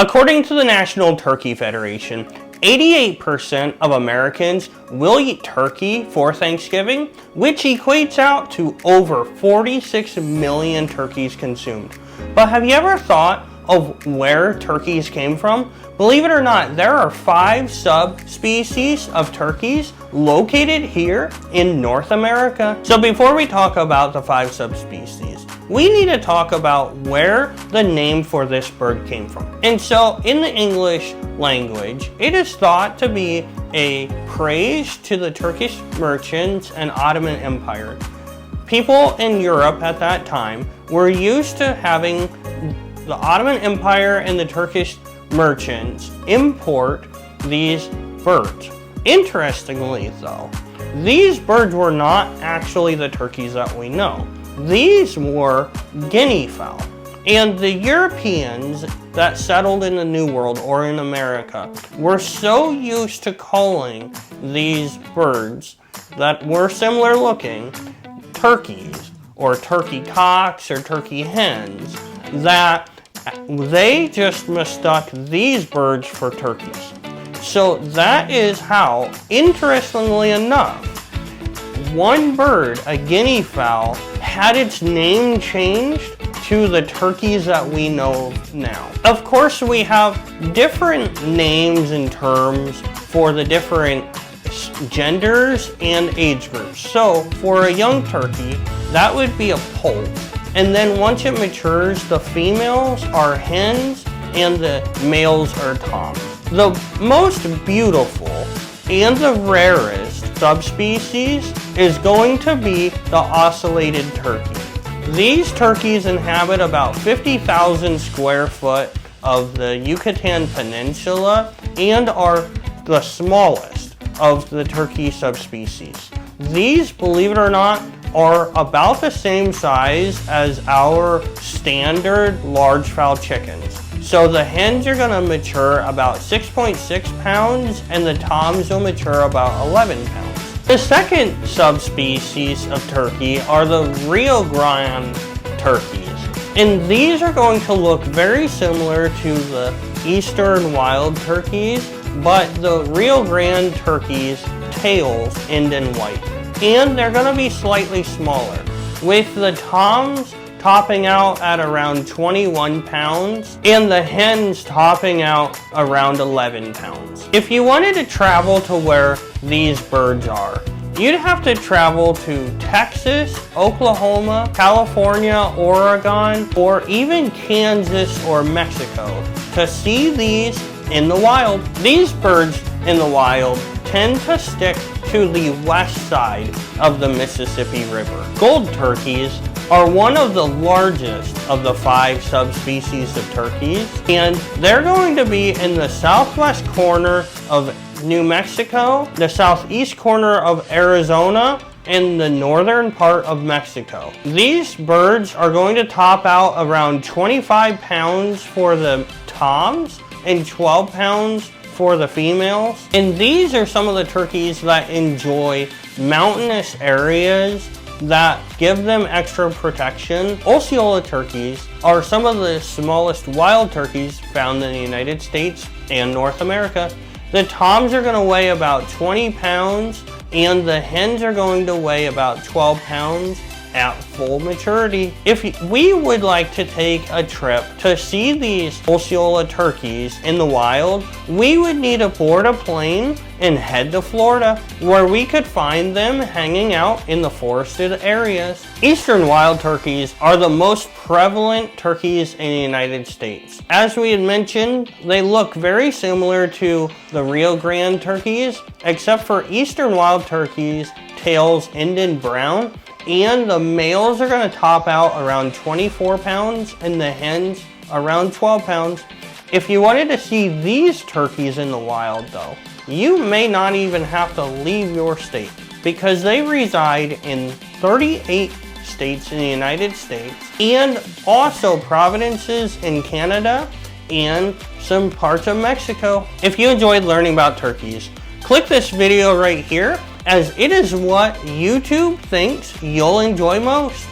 According to the National Turkey Federation, 88% of Americans will eat turkey for Thanksgiving, which equates out to over 46 million turkeys consumed. But have you ever thought of where turkeys came from? Believe it or not, there are 5 subspecies of turkeys located here in North America. So before we talk about the 5 subspecies, we need to talk about where the name for this bird came from. And so in the English language, it is thought to be a praise to the Turkish merchants and Ottoman Empire. People in Europe at that time were used to having the Ottoman Empire and the Turkish merchants import these birds. Interestingly though, these birds were not actually the turkeys that we know. These were guinea fowl. And the Europeans that settled in the New World or in America were so used to calling these birds that were similar looking turkeys or turkey cocks or turkey hens that they just mistook these birds for turkeys. So that is how, interestingly enough, one bird, a guinea fowl, had its name changed to the turkeys that we know now. Of course, we have different names and terms for the different genders and age groups. So for a young turkey, that would be a poult. And then once it matures, the females are hens and the males are toms. The most beautiful and the rarest subspecies is going to be the ocellated turkey. These turkeys inhabit about 50,000 square foot of the Yucatan Peninsula and are the smallest of the turkey subspecies. These, believe it or not, are about the same size as our standard large fowl chickens. So the hens are gonna mature about 6.6 pounds and the toms will mature about 11 pounds. The second subspecies of turkey are the Rio Grande turkeys. And these are going to look very similar to the eastern wild turkeys, but the Rio Grande turkeys' tails end in white. And they're gonna be slightly smaller, with the toms topping out at around 21 pounds and the hens topping out around 11 pounds. If you wanted to travel to where these birds are, you'd have to travel to Texas, Oklahoma, California, Oregon, or even Kansas or Mexico to see these in the wild. These birds in the wild tend to stick to the west side of the Mississippi River. Gold turkeys are one of the largest of the 5 subspecies of turkeys, and they're going to be in the southwest corner of New Mexico, the southeast corner of Arizona, and the northern part of Mexico. These birds are going to top out around 25 pounds for the toms and 12 pounds for the females. And these are some of the turkeys that enjoy mountainous areas that give them extra protection. Osceola turkeys are some of the smallest wild turkeys found in the United States and North America. The toms are going to weigh about 20 pounds and the hens are going to weigh about 12 pounds at full maturity. If we would like to take a trip to see these Osceola turkeys in the wild, we would need to board a plane and head to Florida, where we could find them hanging out in the forested areas. Eastern wild turkeys are the most prevalent turkeys in the United States. As we had mentioned, they look very similar to the Rio Grande turkeys, except for eastern wild turkeys' tails end in brown, and the males are going to top out around 24 pounds and the hens around 12 pounds. If you wanted to see these turkeys in the wild though, you may not even have to leave your state, because they reside in 38 states in the United States and also provinces in Canada and some parts of Mexico. If you enjoyed learning about turkeys, click this video right here, as it is what YouTube thinks you'll enjoy most.